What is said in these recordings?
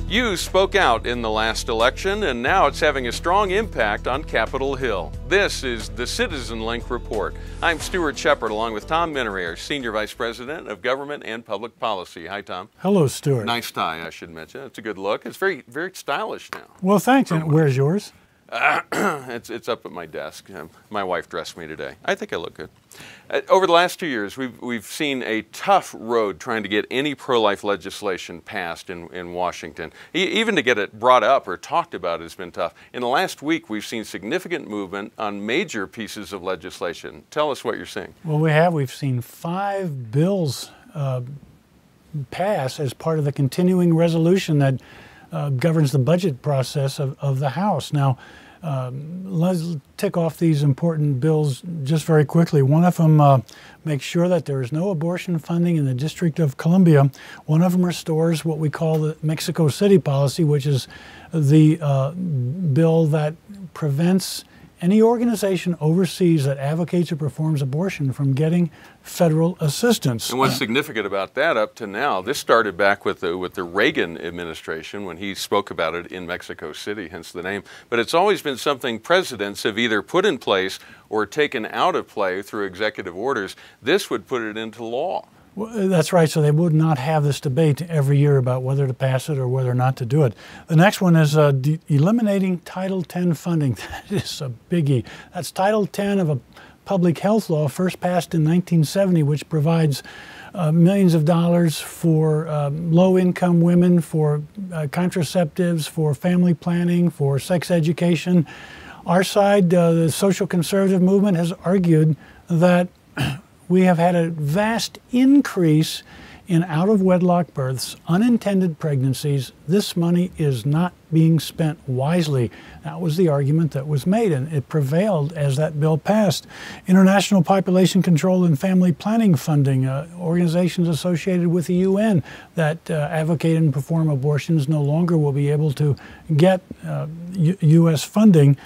You spoke out in the last election, and now it's having a strong impact on Capitol Hill. This is the CitizenLink Report. I'm Stuart Shepard, along with Tom Minnery, our Senior Vice President of Government and Public Policy. Hi, Tom. Hello, Stuart. Nice tie, I should mention. It's a good look. It's very, very stylish now. Well, thanks. And where's yours? It's up at my desk. My wife dressed me today. I think I look good. Over the last 2 years, we've seen a tough road trying to get any pro-life legislation passed in Washington. Even to get it brought up or talked about has been tough. In the last week, we've seen significant movement on major pieces of legislation. Tell us what you're seeing. Well, we've seen 5 bills pass as part of the continuing resolution that governs the budget process of the House. Now, let's tick off these important bills just very quickly. One of them makes sure that there is no abortion funding in the District of Columbia. One of them restores what we call the Mexico City policy, which is the bill that prevents any organization overseas that advocates or performs abortion from getting federal assistance. And what's significant about that up to now, this started back with the Reagan administration when he spoke about it in Mexico City, hence the name. But it's always been something presidents have either put in place or taken out of play through executive orders. This would put it into law. Well, that's right. So they would not have this debate every year about whether to pass it or whether not to do it. The next one is eliminating Title X funding. That is a biggie. That's Title X of a public health law first passed in 1970, which provides millions of dollars for low-income women, for contraceptives, for family planning, for sex education. Our side, the social conservative movement, has argued that we have had a vast increase in out-of-wedlock births, unintended pregnancies. This money is not being spent wisely. That was the argument that was made, and it prevailed as that bill passed. International population control and family planning funding, organizations associated with the UN that advocate and perform abortions no longer will be able to get U.S. funding.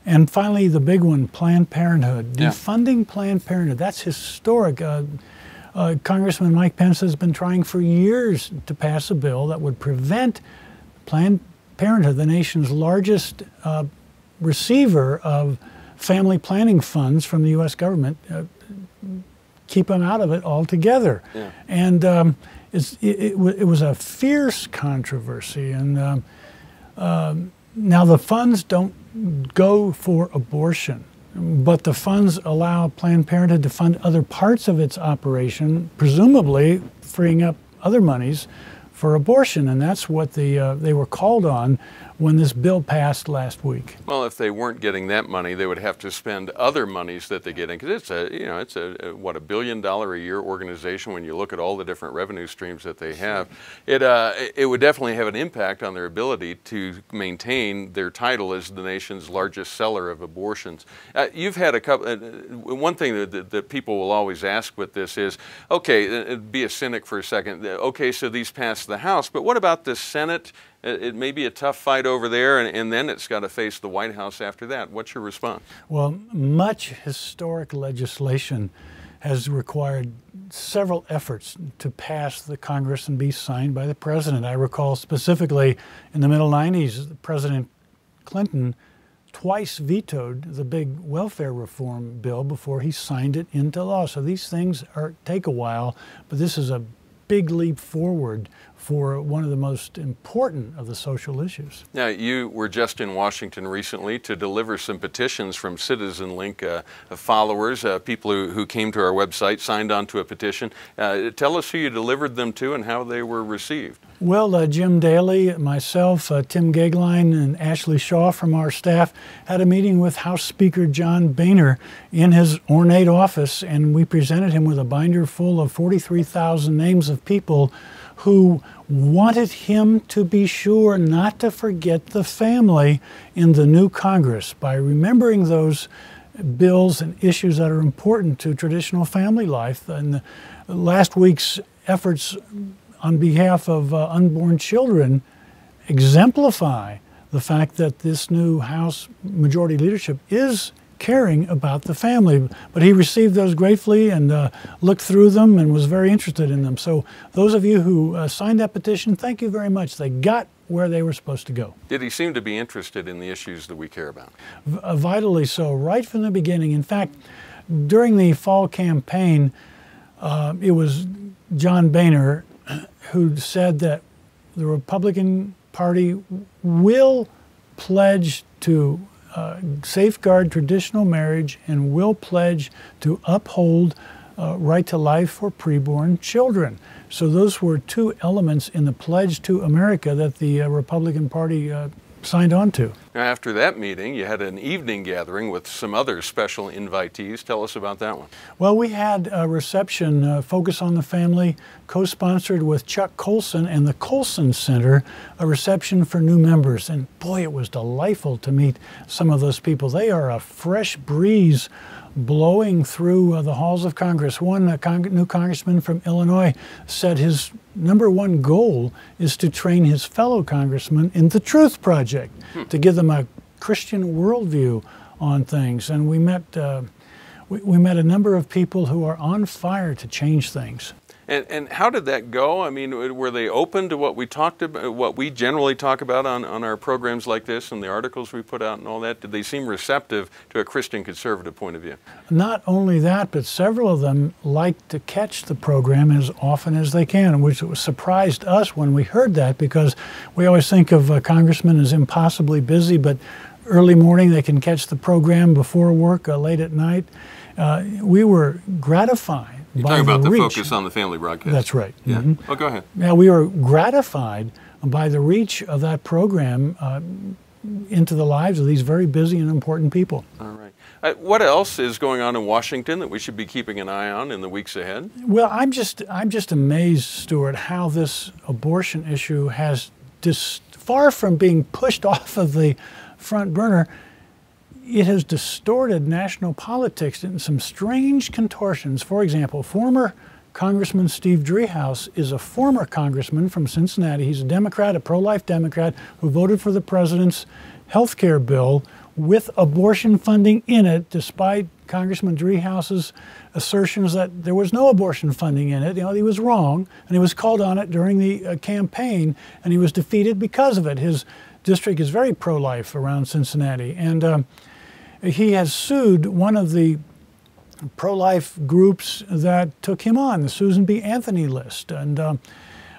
And finally, the big one, Planned Parenthood. Defunding Planned Parenthood, that's historic. Congressman Mike Pence has been trying for years to pass a bill that would prevent Planned Parenthood, the nation's largest receiver of family planning funds from the U.S. government, keep them out of it altogether. Yeah. And it was a fierce controversy. And now the funds don't go for abortion, but the funds allow Planned Parenthood to fund other parts of its operation, presumably freeing up other monies for abortion, and that's what they were called on when this bill passed last week. Well, if they weren't getting that money, they would have to spend other monies that they get in, because it's a what, $1 billion a year organization. When you look at all the different revenue streams that they have, it would definitely have an impact on their ability to maintain their title as the nation's largest seller of abortions. You've had a couple. One thing that people will always ask with this is, okay, be a cynic for a second. Okay, so these passed the House, but what about the Senate? It may be a tough fight over there, and then it's got to face the White House after that. What's your response? Well, much historic legislation has required several efforts to pass the Congress and be signed by the president. I recall specifically in the middle 90s, President Clinton twice vetoed the big welfare reform bill before he signed it into law. So these things take a while, but this is a big leap forward for one of the most important of the social issues. Now, you were just in Washington recently to deliver some petitions from CitizenLink followers, people who came to our website, signed on to a petition. Tell us who you delivered them to and how they were received. Well, Jim Daly, myself, Tim Gagline, and Ashley Shaw from our staff had a meeting with House Speaker John Boehner in his ornate office, and we presented him with a binder full of 43,000 names of people who wanted him to be sure not to forget the family in the new Congress by remembering those bills and issues that are important to traditional family life. And last week's efforts on behalf of unborn children exemplify the fact that this new House majority leadership is caring about the family. But he received those gratefully and looked through them and was very interested in them. So those of you who signed that petition, thank you very much. They got where they were supposed to go. Did he seem to be interested in the issues that we care about? Vitally so, right from the beginning. In fact, during the fall campaign, it was John Boehner who said that the Republican Party will pledge to safeguard traditional marriage and will pledge to uphold right to life for preborn children. So those were two elements in the pledge to America that the Republican Party signed on to. Now, after that meeting, you had an evening gathering with some other special invitees. Tell us about that one. Well, we had a reception, Focus on the Family, co-sponsored with Chuck Colson and the Colson Center, a reception for new members. And boy, it was delightful to meet some of those people. They are a fresh breeze blowing through the halls of Congress. One new congressman from Illinois said his #1 goal is to train his fellow congressmen in the Truth Project, to give them a Christian worldview on things. And we met a number of people who are on fire to change things. And how did that go? I mean, were they open to what we talked about, what we generally talk about on our programs like this and the articles we put out and all that? Did they seem receptive to a Christian conservative point of view? Not only that, but several of them like to catch the program as often as they can, which surprised us when we heard that, because we always think of congressmen as impossibly busy, but early morning they can catch the program before work, late at night. We were gratified. You're talking about the Focus on the Family broadcast. That's right. Yeah. Mm-hmm. Oh, go ahead. Yeah, we were gratified by the reach of that program into the lives of these very busy and important people. All right. What else is going on in Washington that we should be keeping an eye on in the weeks ahead? Well, I'm just amazed, Stuart, how this abortion issue has far from being pushed off of the front burner. It has distorted national politics in some strange contortions. For example, former Congressman Steve Driehaus is a former congressman from Cincinnati. He's a Democrat, a pro-life Democrat, who voted for the president's health care bill with abortion funding in it, despite Congressman Driehaus's assertions that there was no abortion funding in it. You know, he was wrong, and he was called on it during the campaign, and he was defeated because of it. His district is very pro-life around Cincinnati, and he has sued one of the pro-life groups that took him on, the Susan B. Anthony list. And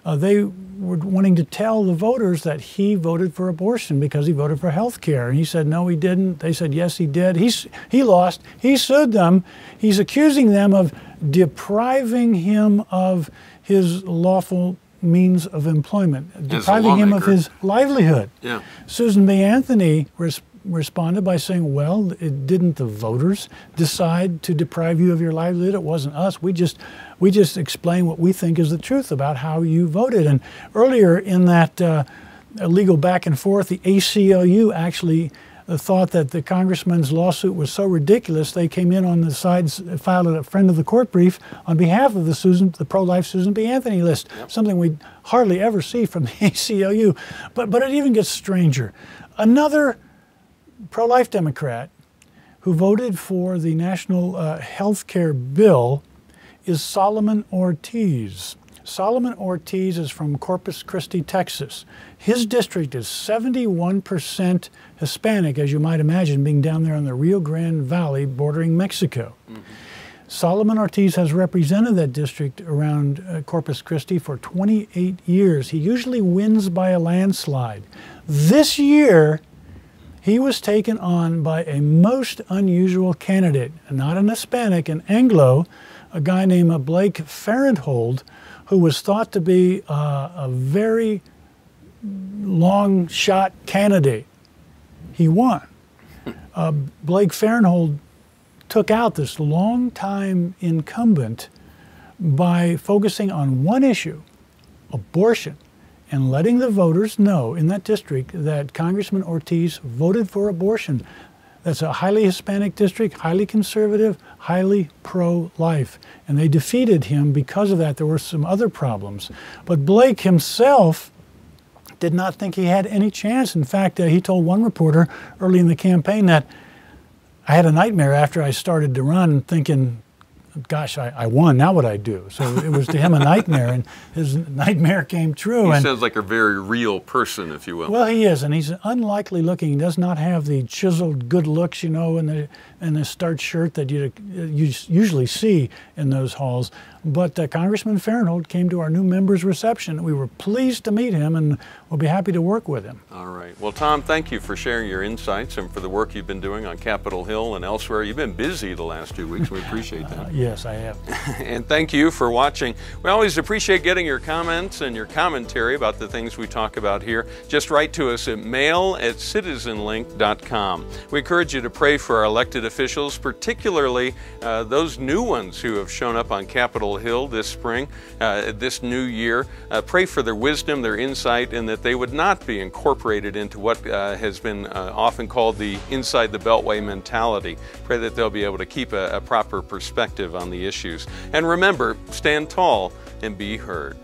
they were wanting to tell the voters that he voted for abortion because he voted for health care. And he said, no, he didn't. They said, yes, he did. He lost. He sued them. He's accusing them of depriving him of his lawful means of employment, depriving him of his livelihood. Yeah. Susan B. Anthony responded by saying, well, didn't the voters decide to deprive you of your livelihood? It wasn't us. We just explain what we think is the truth about how you voted. And earlier in that legal back and forth, the ACLU actually thought that the congressman's lawsuit was so ridiculous, they came in on the sides, filed a friend of the court brief on behalf of the pro-life Susan B. Anthony list, something we hardly ever see from the ACLU. But it even gets stranger. Another pro-life Democrat who voted for the national health care bill is Solomon Ortiz. Solomon Ortiz is from Corpus Christi, Texas. His district is 71% Hispanic, as you might imagine, being down there in the Rio Grande Valley bordering Mexico. Mm-hmm. Solomon Ortiz has represented that district around Corpus Christi for 28 years. He usually wins by a landslide. This year, he was taken on by a most unusual candidate, not an Hispanic, an Anglo, a guy named Blake Farenthold, who was thought to be a very long shot candidate. He won. Blake Farenthold took out this long-time incumbent by focusing on one issue, abortion, and letting the voters know in that district that Congressman Ortiz voted for abortion. That's a highly Hispanic district, highly conservative, highly pro-life. And they defeated him because of that. There were some other problems. But Blake himself did not think he had any chance. In fact, he told one reporter early in the campaign that I had a nightmare after I started to run, thinking, gosh, I won, now what I do? So it was to him a nightmare, and his nightmare came true. He sounds like a very real person, if you will. Well, he is, and he's unlikely looking. He does not have the chiseled good looks, you know, in the starched shirt that you usually see in those halls. But Congressman Farenthold came to our new members' reception. We were pleased to meet him, and we'll be happy to work with him. All right. Well, Tom, thank you for sharing your insights and for the work you've been doing on Capitol Hill and elsewhere. You've been busy the last 2 weeks. We appreciate that. Yes, I have. And thank you for watching. We always appreciate getting your comments and your commentary about the things we talk about here. Just write to us at mail@citizenlink.com. We encourage you to pray for our elected officials, particularly those new ones who have shown up on Capitol Hill this spring, this new year. Pray for their wisdom, their insight, and that they would not be incorporated into what has been often called the inside the beltway mentality. Pray that they'll be able to keep a proper perspective on the issues. And remember, stand tall and be heard.